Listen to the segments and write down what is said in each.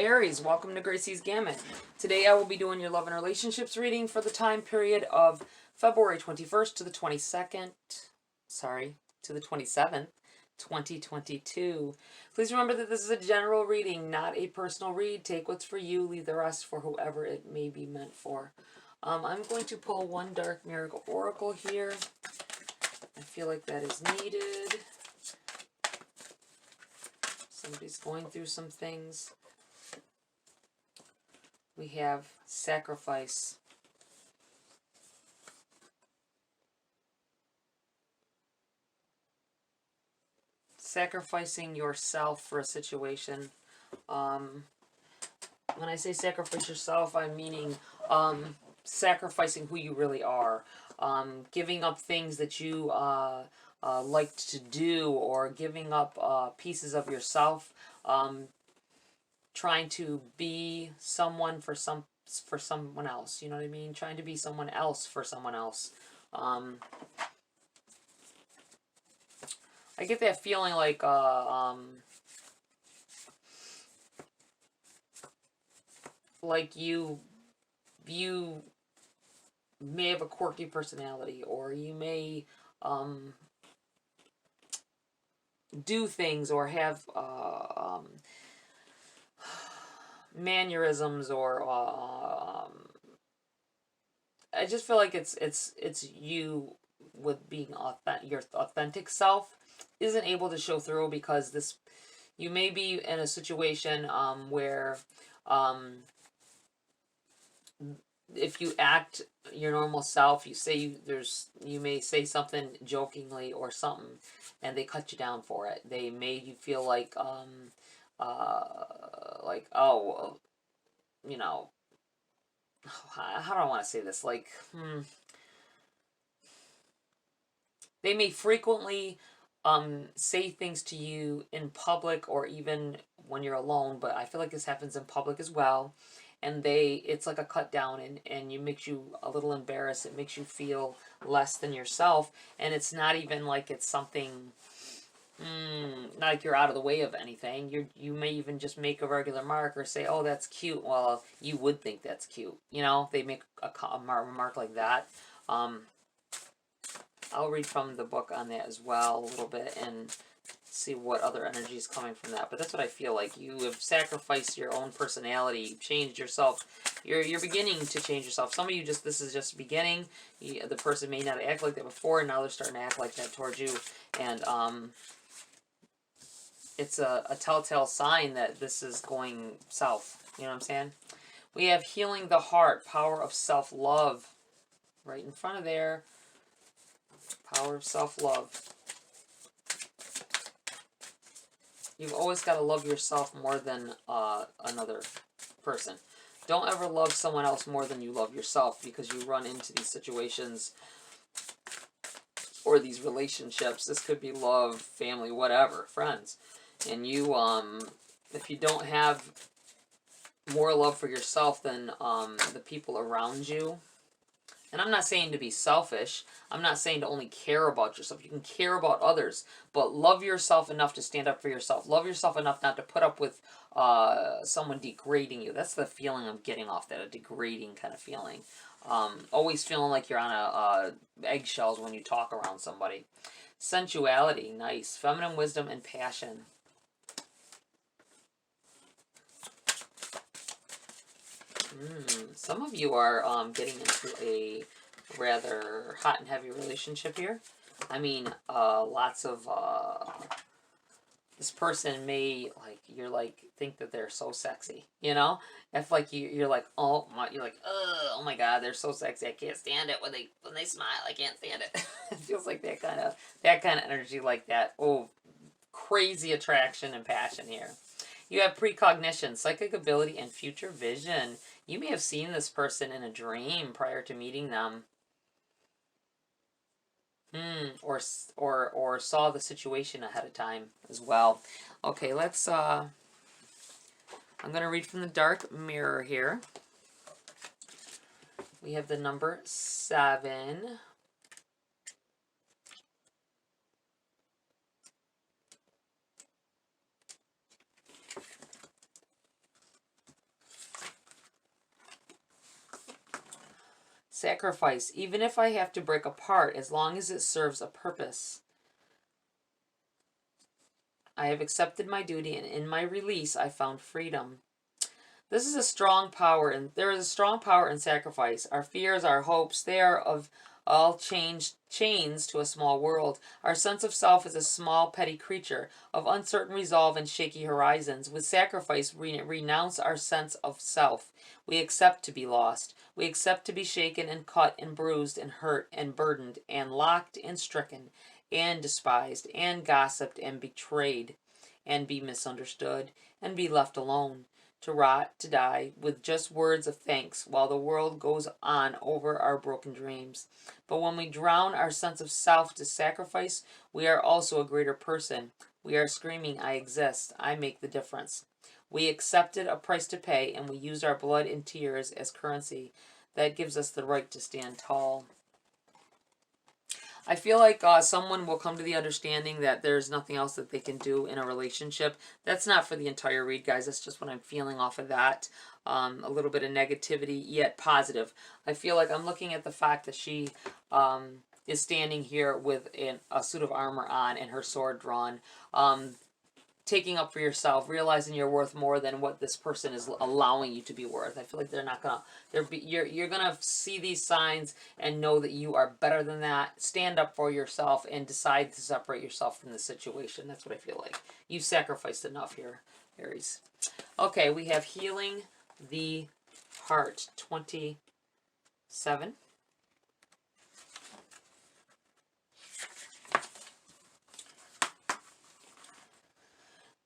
Aries, welcome to GRAYCI'S Gamut. Today I will be doing your love and relationships reading for the time period of February 21st to the 22nd, to the 27th, 2022. Please remember that this is a general reading, not a personal read. Take what's for you, leave the rest for whoever it may be meant for. I'm going to pull one Dark Miracle Oracle here. I feel like that is needed. Somebody's going through some things. We have sacrifice. Sacrificing yourself for a situation. When I say sacrifice yourself, I'm meaning sacrificing who you really are. Giving up things that you liked to do, or giving up pieces of yourself. Trying to be someone for someone else, you know what I mean? Trying to be someone else for someone else. I get that feeling like you may have a quirky personality, or you may do things or have mannerisms, or I just feel like it's you with being your authentic self isn't able to show through, because you may be in a situation where if you act your normal self, you may say something jokingly or something, and they cut you down for it. They made you feel like oh, you know, how do I want to say this? They may frequently say things to you in public, or even when you're alone, but I feel like this happens in public as well. And it's like a cut down, and it makes you a little embarrassed. It makes you feel less than yourself, and it's not even like it's something, not like you're out of the way of anything. You may even just make a regular mark or say, oh, that's cute. Well, you would think that's cute. You know, they make a remark like that. I'll read from the book on that as well a little bit and see what other energy is coming from that. But that's what I feel like. You have sacrificed your own personality. You've changed yourself. You're beginning to change yourself. Some of you this is just beginning. The person may not act like that before, and now they're starting to act like that towards you. And it's a telltale sign that this is going south. You know what I'm saying? We have healing the heart, power of self-love. Right in front of there. Power of self-love. You've always got to love yourself more than another person. Don't ever love someone else more than you love yourself, because you run into these situations or these relationships. This could be love, family, whatever, friends. And you, if you don't have more love for yourself than the people around you, and I'm not saying to be selfish. I'm not saying to only care about yourself. You can care about others, but love yourself enough to stand up for yourself. Love yourself enough not to put up with someone degrading you. That's the feeling I'm getting off that, a degrading kind of feeling. Always feeling like you're on eggshells when you talk around somebody. Sensuality, nice. Feminine wisdom and passion. Some of you are getting into a rather hot and heavy relationship here. I mean, lots of this person may think that they're so sexy, you know. If you're like, oh my god, they're so sexy, I can't stand it when they smile, I can't stand it. It feels like that kind of energy, like that. Oh, crazy attraction and passion here. You have precognition, psychic ability, and future vision. You may have seen this person in a dream prior to meeting them. Or saw the situation ahead of time as well. Okay, let's, I'm going to read from the Dark Mirror here. We have the number 7. Sacrifice. Even if I have to break apart, as long as it serves a purpose. I have accepted my duty, and in my release, I found freedom. This is a strong power, and there is a strong power in sacrifice. Our fears, our hopes, they are of all chains to a small world. Our sense of self is a small, petty creature of uncertain resolve and shaky horizons. With sacrifice, we renounce our sense of self. We accept to be lost. We accept to be shaken and cut and bruised and hurt and burdened and locked and stricken and despised and gossiped and betrayed and be misunderstood and be left alone, to rot, to die, with just words of thanks while the world goes on over our broken dreams. But when we drown our sense of self to sacrifice, we are also a greater person. We are screaming, I exist, I make the difference. We accepted a price to pay, and we used our blood and tears as currency. That gives us the right to stand tall. I feel like someone will come to the understanding that there's nothing else that they can do in a relationship. That's not for the entire read, guys. That's just what I'm feeling off of that. A little bit of negativity, yet positive. I feel like I'm looking at the fact that she is standing here with a suit of armor on and her sword drawn. Taking up for yourself, realizing you're worth more than what this person is allowing you to be worth. I feel like they're not gonna. You're gonna see these signs and know that you are better than that. Stand up for yourself and decide to separate yourself from the situation. That's what I feel like. You've sacrificed enough here, Aries. Okay, we have healing the heart. 27.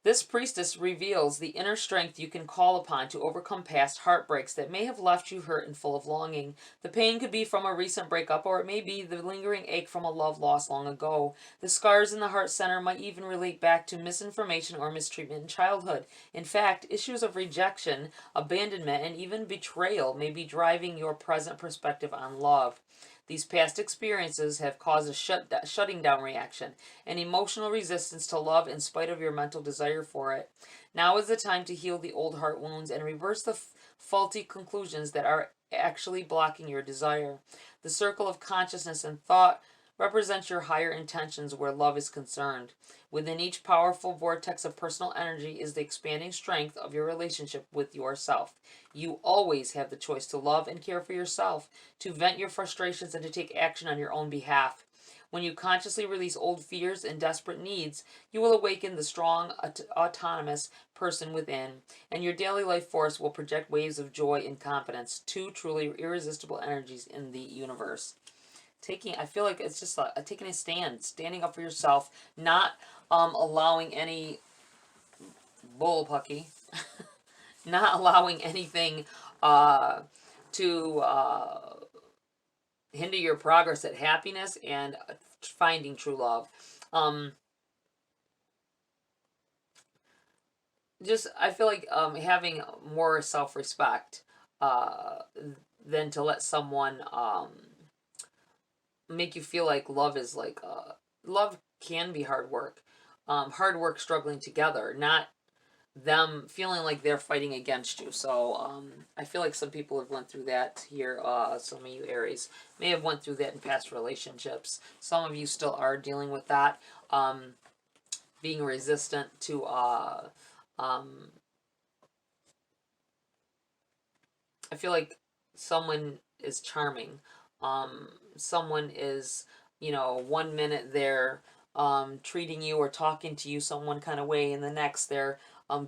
This priestess reveals the inner strength you can call upon to overcome past heartbreaks that may have left you hurt and full of longing. The pain could be from a recent breakup, or it may be the lingering ache from a love lost long ago. The scars in the heart center might even relate back to misinformation or mistreatment in childhood. In fact, issues of rejection, abandonment, and even betrayal may be driving your present perspective on love. These past experiences have caused a shutting down reaction, an emotional resistance to love in spite of your mental desire for it. Now is the time to heal the old heart wounds and reverse the faulty conclusions that are actually blocking your desire. The circle of consciousness and thought represents your higher intentions where love is concerned. Within each powerful vortex of personal energy is the expanding strength of your relationship with yourself. You always have the choice to love and care for yourself, to vent your frustrations, and to take action on your own behalf. When you consciously release old fears and desperate needs, you will awaken the strong, autonomous person within, and your daily life force will project waves of joy and confidence, two truly irresistible energies in the universe. I feel like it's just taking a stand, standing up for yourself, not allowing any bullpucky, not allowing anything to hinder your progress at happiness and finding true love. I feel like having more self-respect than to let someone make you feel like love is like love can be hard work struggling together, not them feeling like they're fighting against you. So I feel like some people have went through that here. Some of you Aries may have went through that in past relationships. Some of you still are dealing with that, being resistant to I feel like someone is charming. Someone is, 1 minute they're treating you or talking to you some one kind of way, and the next they're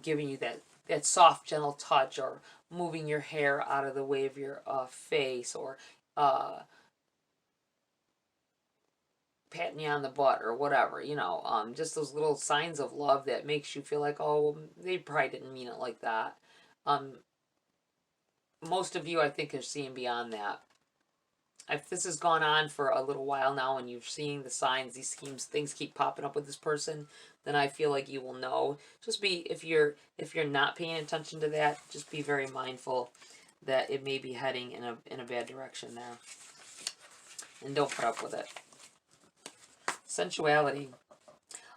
giving you that soft, gentle touch, or moving your hair out of the way of your face, or patting you on the butt, or whatever, just those little signs of love that makes you feel like, oh, they probably didn't mean it like that. Most of you, I think, are seeing beyond that. If this has gone on for a little while now and you're seeing the signs, these things keep popping up with this person, then I feel like you will know. Just if you're not paying attention to that, just be very mindful that it may be heading in a bad direction there. And don't put up with it. Sensuality.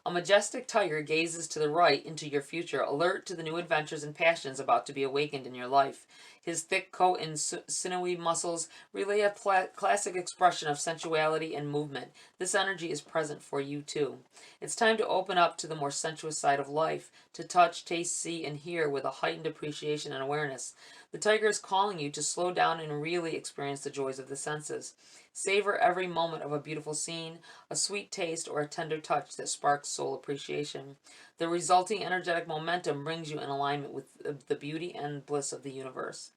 A majestic tiger gazes to the right into your future, alert to the new adventures and passions about to be awakened in your life. His thick coat and sinewy muscles relay a classic expression of sensuality and movement. This energy is present for you too. It's time to open up to the more sensuous side of life, to touch, taste, see, and hear with a heightened appreciation and awareness. The tiger is calling you to slow down and really experience the joys of the senses. Savor every moment of a beautiful scene, a sweet taste, or a tender touch that sparks soul appreciation. The resulting energetic momentum brings you in alignment with the beauty and bliss of the universe.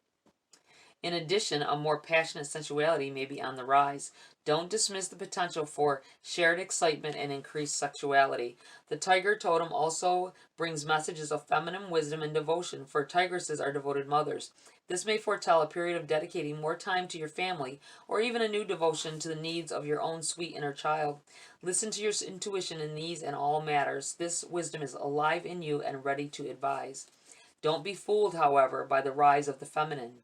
In addition, a more passionate sensuality may be on the rise. Don't dismiss the potential for shared excitement and increased sexuality. The tiger totem also brings messages of feminine wisdom and devotion, for tigresses are devoted mothers. This may foretell a period of dedicating more time to your family, or even a new devotion to the needs of your own sweet inner child. Listen to your intuition in these and all matters. This wisdom is alive in you and ready to advise. Don't be fooled, however, by the rise of the feminine.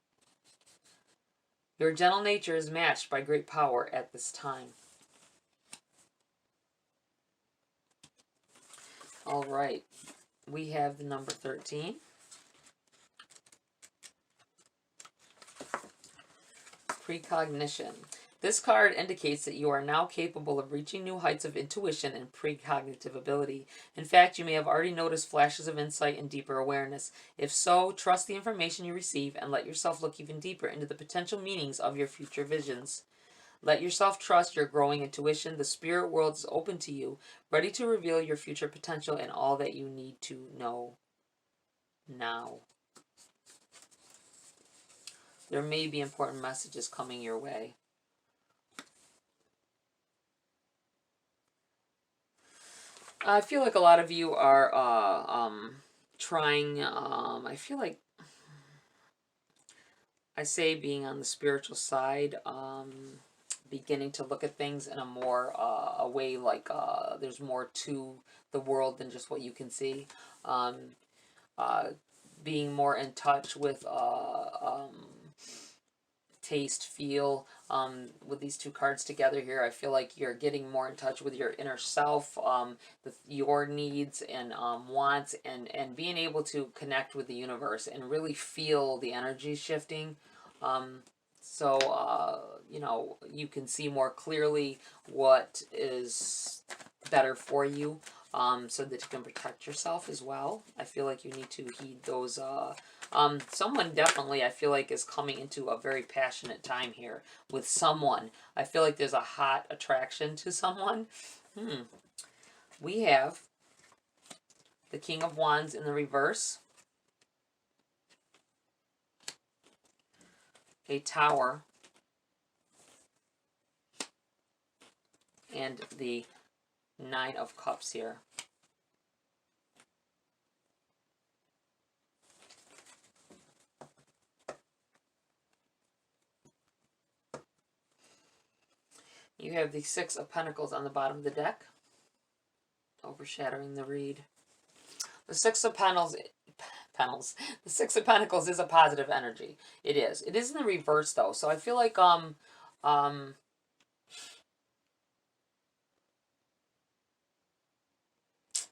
Your gentle nature is matched by great power at this time. All right, we have the number 13. Precognition. This card indicates that you are now capable of reaching new heights of intuition and precognitive ability. In fact, you may have already noticed flashes of insight and deeper awareness. If so, trust the information you receive and let yourself look even deeper into the potential meanings of your future visions. Let yourself trust your growing intuition. The spirit world is open to you, ready to reveal your future potential and all that you need to know now. There may be important messages coming your way. I feel like a lot of you are trying, I feel like I say being on the spiritual side, beginning to look at things in a more, a way like there's more to the world than just what you can see. Being more in touch with taste, feel, with these two cards together here, I feel like you're getting more in touch with your inner self, your needs and wants, and being able to connect with the universe and really feel the energy shifting. You know, you can see more clearly what is better for you, so that you can protect yourself as well. I feel like you need to heed those, someone definitely, I feel like, is coming into a very passionate time here with someone. I feel like there's a hot attraction to someone. We have the King of Wands in the reverse, a Tower, and the Nine of Cups here. You have the Six of Pentacles on the bottom of the deck, overshadowing the read. The Six of Pentacles, the Six of Pentacles is a positive energy. It is. It is in the reverse though, so I feel like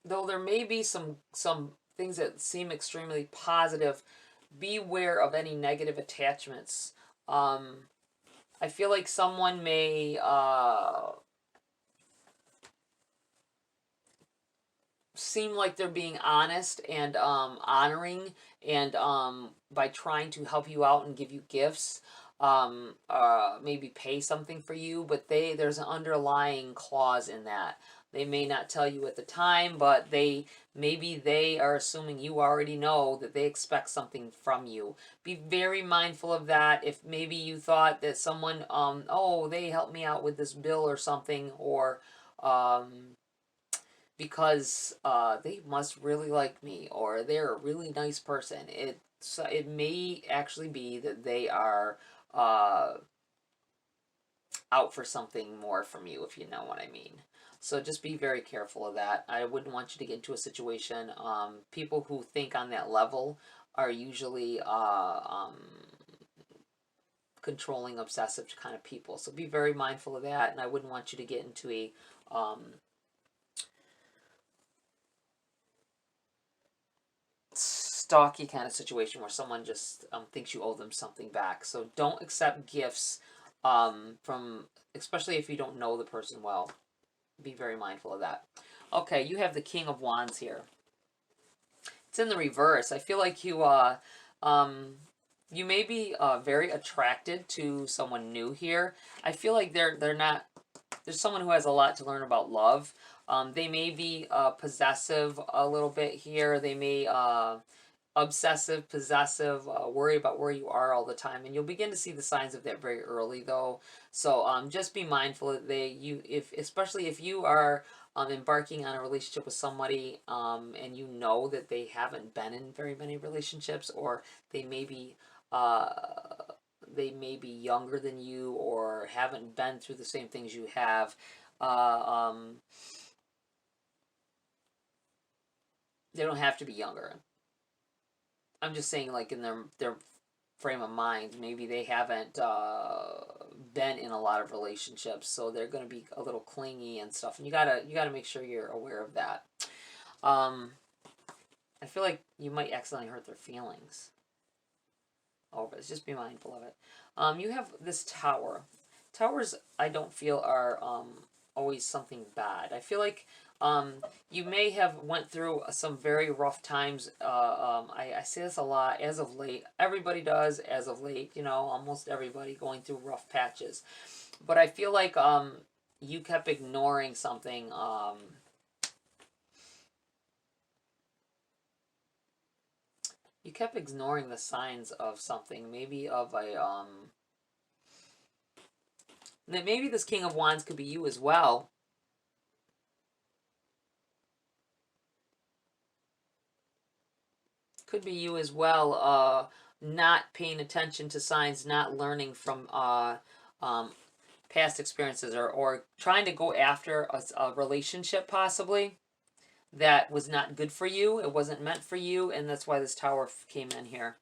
though there may be some things that seem extremely positive, beware of any negative attachments. I feel like someone may seem like they're being honest and honoring, and by trying to help you out and give you gifts, maybe pay something for you, but there's an underlying clause in that. They may not tell you at the time, but maybe they are assuming you already know that they expect something from you. Be very mindful of that. If maybe you thought that someone, oh, they helped me out with this bill or something, or because they must really like me, or they're a really nice person. It may actually be that they are out for something more from you, if you know what I mean. So just be very careful of that. I wouldn't want you to get into a situation. People who think on that level are usually controlling, obsessive kind of people. So be very mindful of that, and I wouldn't want you to get into a stalky kind of situation where someone just thinks you owe them something back. So don't accept gifts from, especially if you don't know the person well. Be very mindful of that. Okay, you have the King of Wands here. It's in the reverse. I feel like you you may be very attracted to someone new here. I feel like they're not. There's someone who has a lot to learn about love. They may be possessive a little bit here. They may obsessive, possessive, worry about where you are all the time, and you'll begin to see the signs of that very early, though. So just be mindful that especially if you are embarking on a relationship with somebody, and you know that they haven't been in very many relationships, or they may be younger than you, or haven't been through the same things you have. They don't have to be younger. I'm just saying, like, in their frame of mind, maybe they haven't been in a lot of relationships, so they're going to be a little clingy and stuff. And you gotta make sure you're aware of that. I feel like you might accidentally hurt their feelings over this. Just be mindful of it. You have this Tower. Towers, I don't feel are always something bad. I feel like you may have went through some very rough times. I say this a lot as of late. Everybody does as of late, you know, almost everybody going through rough patches. But I feel like you kept ignoring something. You kept ignoring the signs of something, maybe of a maybe this King of Wands could be you as well. Could be you as well, not paying attention to signs, not learning from past experiences, or trying to go after a relationship possibly that was not good for you. It wasn't meant for you, and that's why this Tower came in here.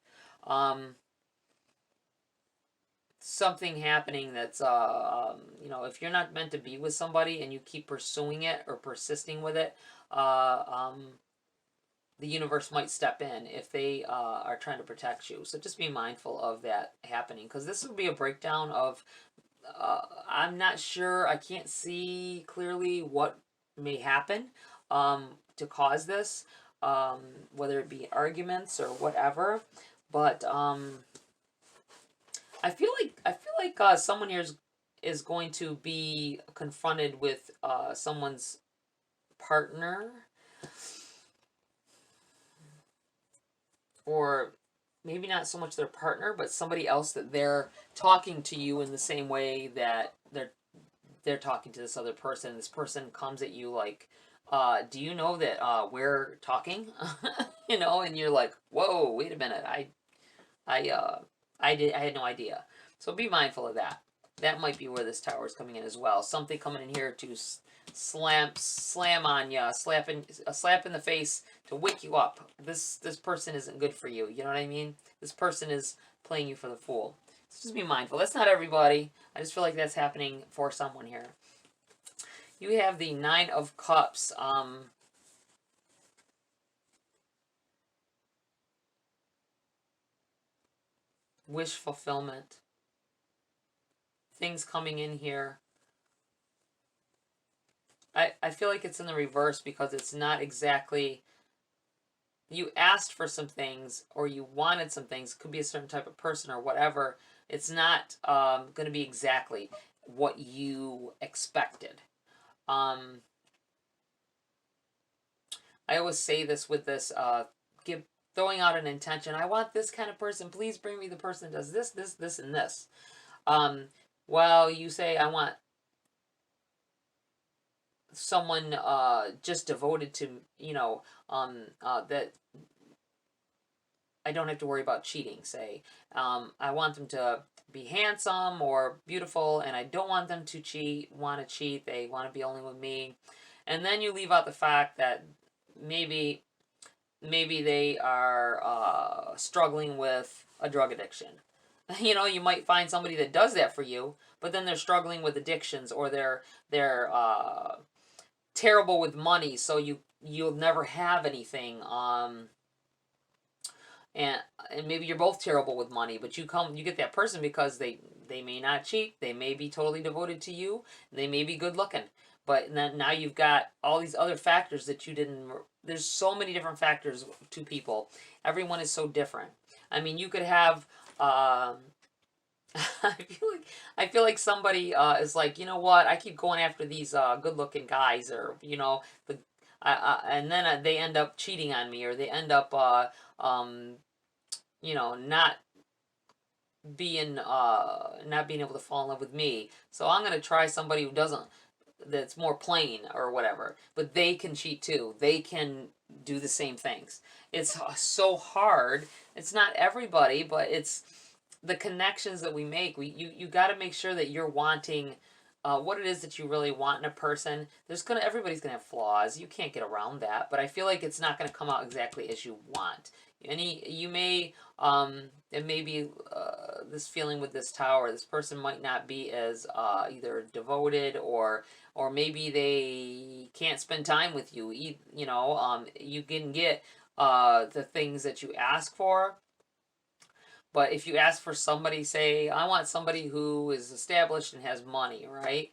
Something happening that's, you know, if you're not meant to be with somebody and you keep pursuing it or persisting with it, the universe might step in if they are trying to protect you. So just be mindful of that happening, because this would be a breakdown of, I'm not sure, I can't see clearly what may happen to cause this, whether it be arguments or whatever, but I feel like someone here is going to be confronted with someone's partner, or maybe not so much their partner, but somebody else that they're talking to you in the same way that they're talking to this other person. This person comes at you like, do you know that we're talking? You know, and you're like, whoa, wait a minute, I had no idea. So be mindful of that. That might be where this Tower is coming in as well. Something coming in here to slam on you, a slap in the face to wake you up. This person isn't good for you. You know what I mean? This person is playing you for the fool. So just be mindful. That's not everybody. I just feel like that's happening for someone here. You have the Nine of Cups. Wish fulfillment. Things coming in here. I feel like it's in the reverse, because it's not exactly, you asked for some things or you wanted some things. It could be a certain type of person or whatever. It's not going to be exactly what you expected. I always say this with this, throwing out an intention. I want this kind of person. Please bring me the person that does this, this, this, and this. Well, you say, I want someone just devoted to, you know, that I don't have to worry about cheating, say. I want them to be handsome or beautiful, and I don't want them to want to cheat. They want to be only with me. And then you leave out the fact that maybe they are struggling with a drug addiction. You know, you might find somebody that does that for you, but then they're struggling with addictions, or they're terrible with money, so you'll never have anything. and maybe you're both terrible with money, but you get that person because they may not cheat, they may be totally devoted to you, they may be good looking, but then now you've got all these other factors that you didn't. There's so many different factors to people. Everyone is so different. I mean, you could have. I feel like somebody is like, you know what? I keep going after these good-looking guys, or and then they end up cheating on me, or they end up not being able to fall in love with me. So I'm gonna try somebody who doesn't, that's more plain or whatever. But they can cheat too. They can do the same things. It's so hard. It's not everybody, but it's the connections that we make. You got to make sure that you're wanting what it is that you really want in a person. Everybody's gonna have flaws. You can't get around that. But I feel like it's not gonna come out exactly as you want. You may it may be this feeling with this tower. This person might not be as either devoted, or maybe they can't spend time with you. You can get the things that you ask for. But if you ask for somebody, say, I want somebody who is established and has money, right?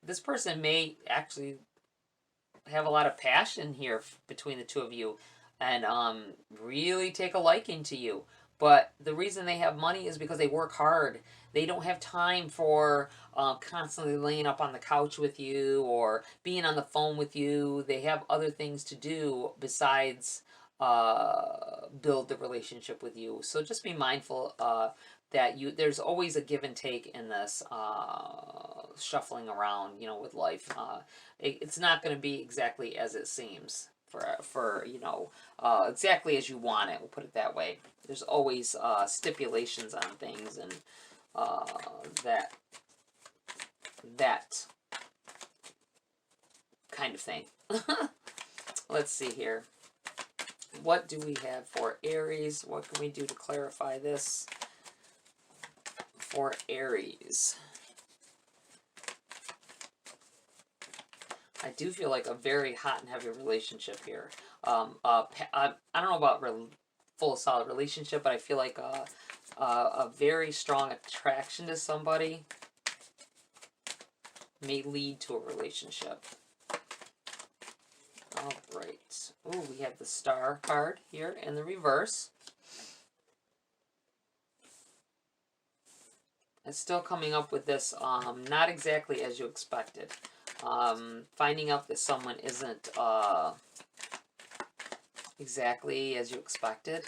This person may actually have a lot of passion here between the two of you, and really take a liking to you. But the reason they have money is because they work hard. They don't have time for constantly laying up on the couch with you or being on the phone with you. They have other things to do besides build the relationship with you. So just be mindful that there's always a give and take in this shuffling around, with life. It's not going to be exactly as it seems for exactly as you want it. We'll put it that way. There's always stipulations on things, and that kind of thing. Let's see here. What do we have for Aries? What can we do to clarify this for Aries? I do feel like a very hot and heavy relationship here. I don't know about full solid relationship, but I feel like a very strong attraction to somebody may lead to a relationship. All right. Oh, we have the Star card here in the reverse. It's still coming up with this, not exactly as you expected. Finding out that someone isn't exactly as you expected.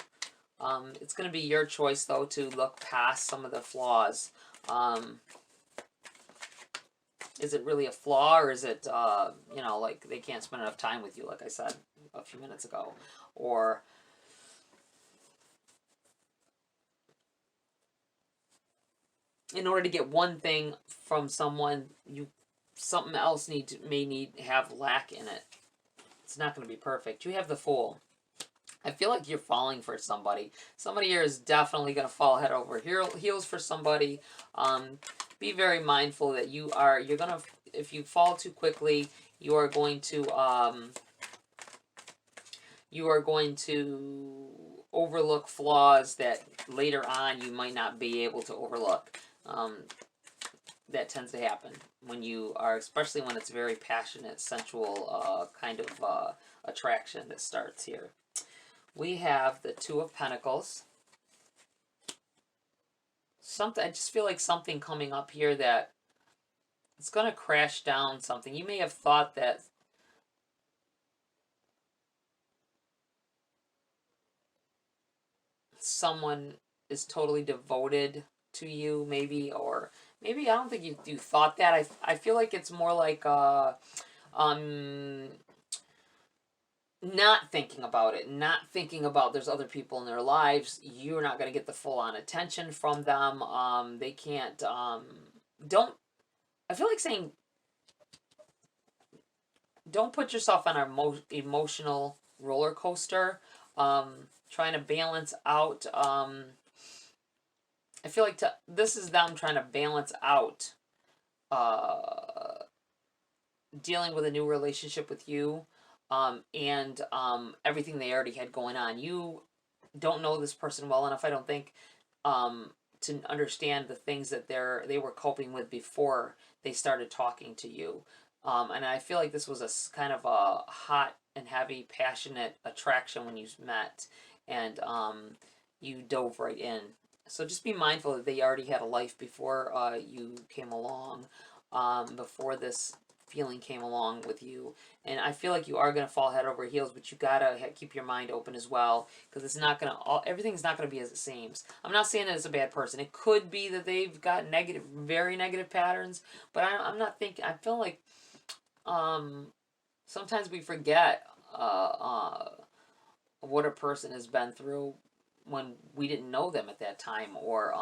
It's going to be your choice, though, to look past some of the flaws. Is it really a flaw, or is it, like they can't spend enough time with you, like I said a few minutes ago? Or in order to get one thing from someone, something else may have lack in it. It's not going to be perfect. You have the Fool. I feel like you're falling for somebody. Somebody here is definitely going to fall head over heels for somebody. Be very mindful that you're going to, if you fall too quickly, you are going to overlook flaws that later on you might not be able to overlook. That tends to happen when you are, especially when it's very passionate, sensual kind of attraction that starts here. We have the Two of Pentacles. I just feel like something coming up here that it's going to crash down something. You may have thought that someone is totally devoted to you, maybe, or maybe I don't think you thought that. I feel like it's more like not thinking about it, not thinking about there's other people in their lives. You're not going to get the full-on attention from them. They can't, I feel like saying, don't put yourself on an emotional roller coaster, trying to balance out, I feel like this is them trying to balance out dealing with a new relationship with you, and everything they already had going on. don't know this person well enough, I don't think, to understand the things that they were coping with before they started talking to you. And I feel like this was a kind of a hot and heavy, passionate attraction when you met, and you dove right in. So just be mindful that they already had a life before you came along, before this feeling came along with you. And I feel like you are going to fall head over heels, but you got to keep your mind open as well, because it's not going to, everything's not going to be as it seems. I'm not saying that it's a bad person. It could be that they've got negative, very negative patterns, but I'm not thinking, I feel like sometimes we forget what a person has been through when we didn't know them at that time, or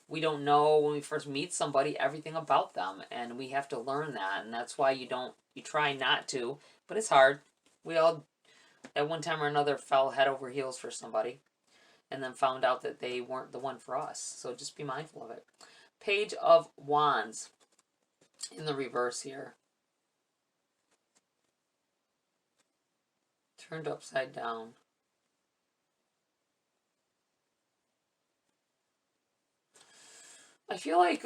we don't know when we first meet somebody everything about them, and we have to learn that, and that's why you try not to, but it's hard. We all at one time or another fell head over heels for somebody, and then found out that they weren't the one for us. So just be mindful of it. Page of Wands in the reverse here, turned upside down. I feel like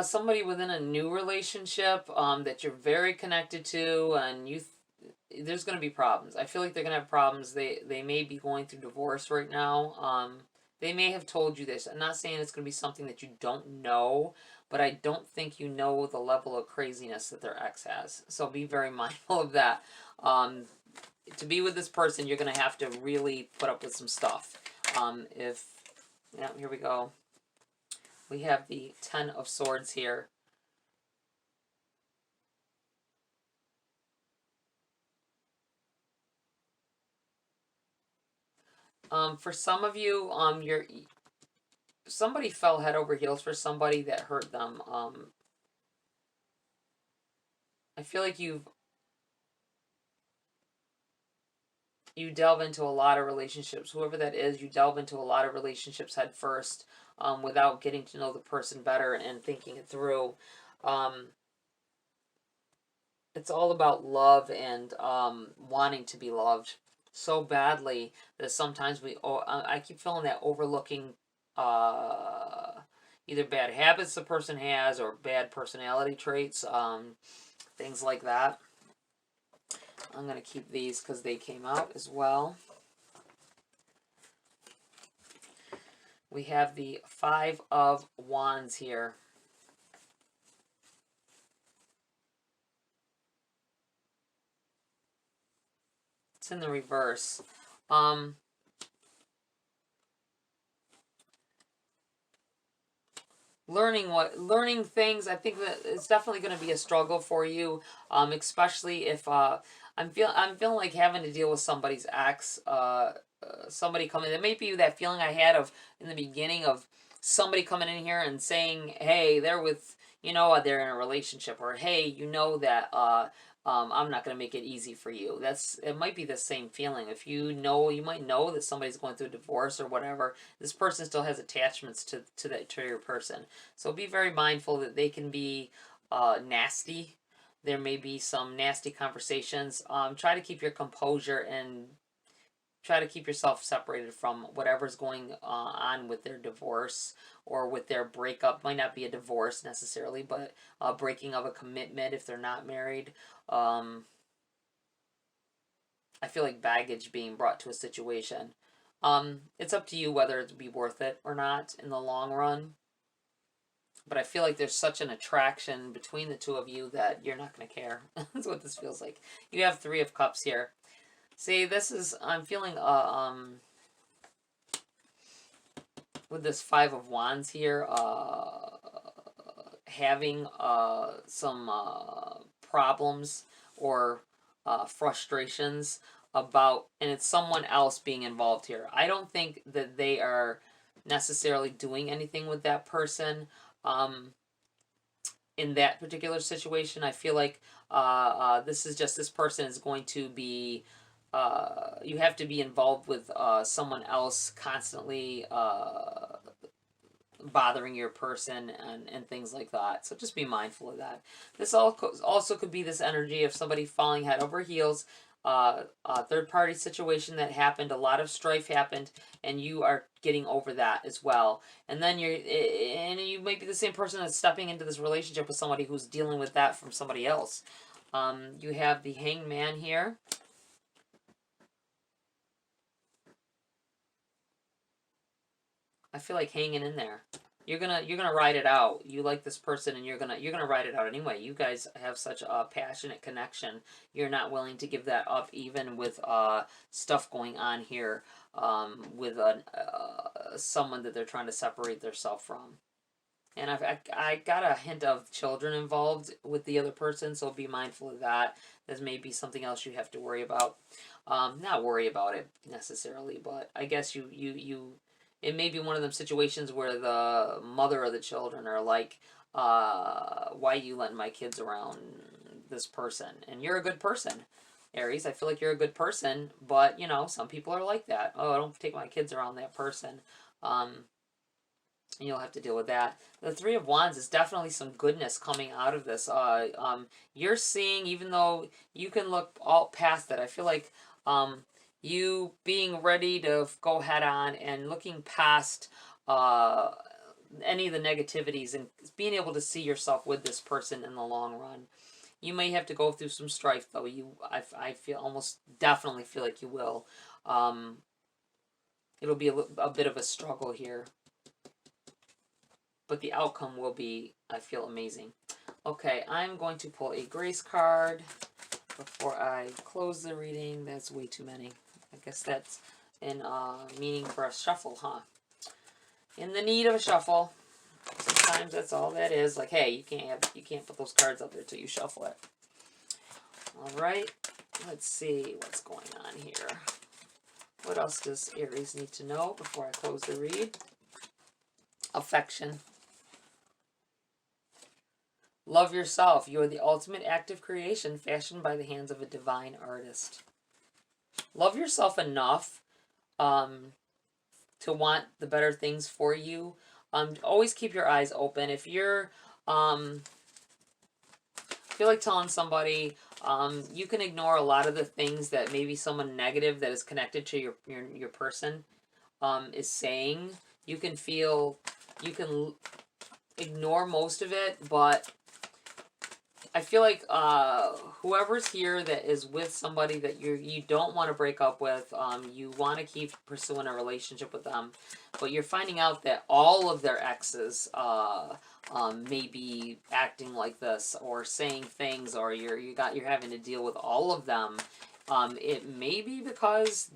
somebody within a new relationship that you're very connected to, and there's going to be problems. I feel like they're going to have problems. They may be going through divorce right now. They may have told you this. I'm not saying it's going to be something that you don't know, but I don't think you know the level of craziness that their ex has. So be very mindful of that. To be with this person, you're going to have to really put up with some stuff. Yeah, here we go. We have the Ten of Swords here. For some of you, somebody fell head over heels for somebody that hurt them. I feel like you delve into a lot of relationships. Whoever that is, you delve into a lot of relationships head first, without getting to know the person better and thinking it through. It's all about love and wanting to be loved so badly that sometimes I keep feeling that overlooking either bad habits the person has or bad personality traits, things like that. I'm going to keep these because they came out as well. We have the Five of Wands here. It's in the reverse. Learning things. I think that it's definitely going to be a struggle for you, especially if I'm feeling like having to deal with somebody's ex, somebody coming. It may be that feeling I had of in the beginning of somebody coming in here and saying, "Hey, they're with they're in a relationship," or "Hey, you know that I'm not going to make it easy for you." It might be the same feeling. If you might know that somebody's going through a divorce or whatever. This person still has attachments to your person. So be very mindful that they can be nasty. There may be some nasty conversations. Try to keep your composure and try to keep yourself separated from whatever's going on with their divorce or with their breakup. Might not be a divorce necessarily, but breaking of a commitment if they're not married. I feel like baggage being brought to a situation. It's up to you whether it'd be worth it or not in the long run. But I feel like there's such an attraction between the two of you that you're not going to care. That's what this feels like. You have Three of Cups here. See, I'm feeling, with this Five of Wands here, having some problems or frustrations about, and it's someone else being involved here. I don't think that they are necessarily doing anything with that person. In that particular situation, I feel like this person is going to be, you have to be involved with someone else constantly bothering your person and things like that. So just be mindful of that. This also could be this energy of somebody falling head over heels third-party situation that happened, a lot of strife happened, and you are getting over that as well. And then you might be the same person that's stepping into this relationship with somebody who's dealing with that from somebody else. You have the Hanged Man here. I feel like hanging in there. You're gonna ride it out. You like this person, and you're gonna ride it out anyway. You guys have such a passionate connection. You're not willing to give that up, even with stuff going on here, with someone that they're trying to separate themselves from. And I got a hint of children involved with the other person, so be mindful of that. This may be something else you have to worry about. Not worry about it necessarily, but I guess it may be one of them situations where the mother of the children are like, why are you letting my kids around this person? And you're a good person, Aries. I feel like you're a good person, but, you know, some people are like that. Oh, I don't take my kids around that person. You'll have to deal with that. The Three of Wands is definitely some goodness coming out of this. You're seeing, even though you can look all past it, I feel like you being ready to go head on and looking past any of the negativities and being able to see yourself with this person in the long run. You may have to go through some strife, though. I feel almost definitely feel like you will. It'll be a bit of a struggle here, but the outcome will be, I feel, amazing. Okay, I'm going to pull a Grace card before I close the reading. That's way too many. I guess that's in meaning for a shuffle, huh? In the need of a shuffle. Sometimes that's all that is. Like, hey, you can't put those cards out there till you shuffle it. All right, let's see what's going on here. What else does Aries need to know before I close the read? Affection. Love yourself. You are the ultimate act of creation fashioned by the hands of a divine artist. Love yourself enough to want the better things for you. Always keep your eyes open. If you're feel like telling somebody, you can ignore a lot of the things that maybe someone negative that is connected to your person is saying. You can ignore most of it, but I feel like whoever's here that is with somebody that you don't want to break up with, you want to keep pursuing a relationship with them, but you're finding out that all of their exes may be acting like this or saying things, or you're having to deal with all of them. It may be because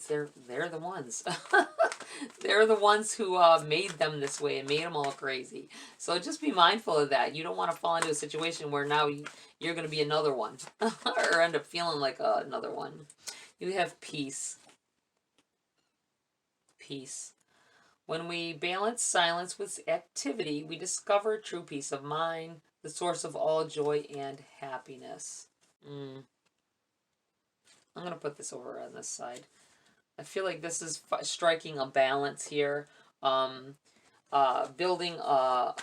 they're the ones. They're the ones who made them this way and made them all crazy. So just be mindful of that. You don't want to fall into a situation where now you're going to be another one or end up feeling like another one. You have peace. Peace. When we balance silence with activity, we discover true peace of mind, the source of all joy and happiness. I'm going to put this over on this side. I feel like this is striking a balance here. Building a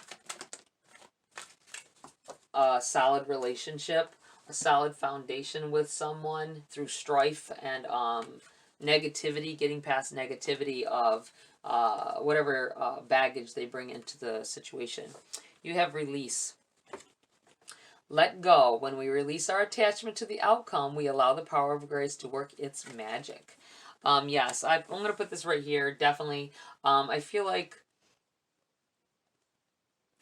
solid relationship, a solid foundation with someone through strife and negativity, getting past negativity of whatever baggage they bring into the situation. You have release. Let go. When we release our attachment to the outcome, we allow the power of grace to work its magic. Yes, I'm going to put this right here, definitely. I feel like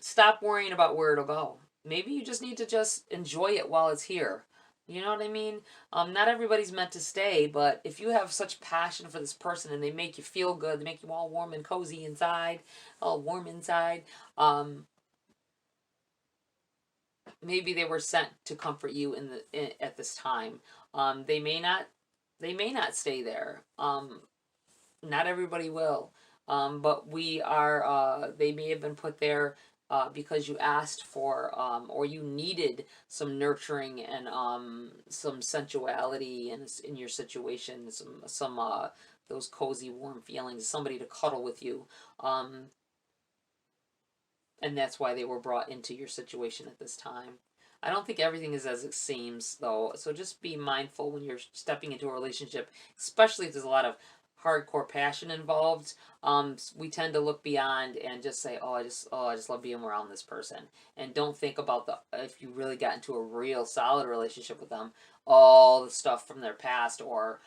stop worrying about where it'll go. Maybe you just need to just enjoy it while it's here. You know what I mean? Not everybody's meant to stay, but if you have such passion for this person and they make you feel good, they make you all warm and cozy inside, all warm inside, maybe they were sent to comfort you at this time. They may not stay there. Not everybody will. But they may have been put there because you asked for, or you needed some nurturing and some sensuality in your situation, some those cozy, warm feelings, somebody to cuddle with you. And that's why they were brought into your situation at this time. I don't think everything is as it seems, though. So just be mindful when you're stepping into a relationship, especially if there's a lot of hardcore passion involved. We tend to look beyond and just say, oh, I just love being around this person, and don't think about if you really got into a real solid relationship with them, all the stuff from their past or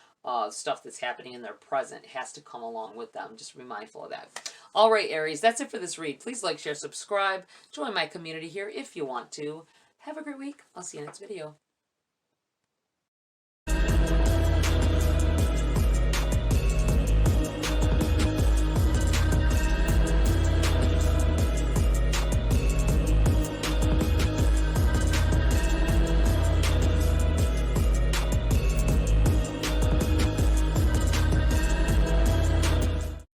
stuff that's happening in their present has to come along with them. Just be mindful of that. All right, Aries, that's it for this read. Please like, share, subscribe. Join my community here if you want to. Have a great week. I'll see you next video.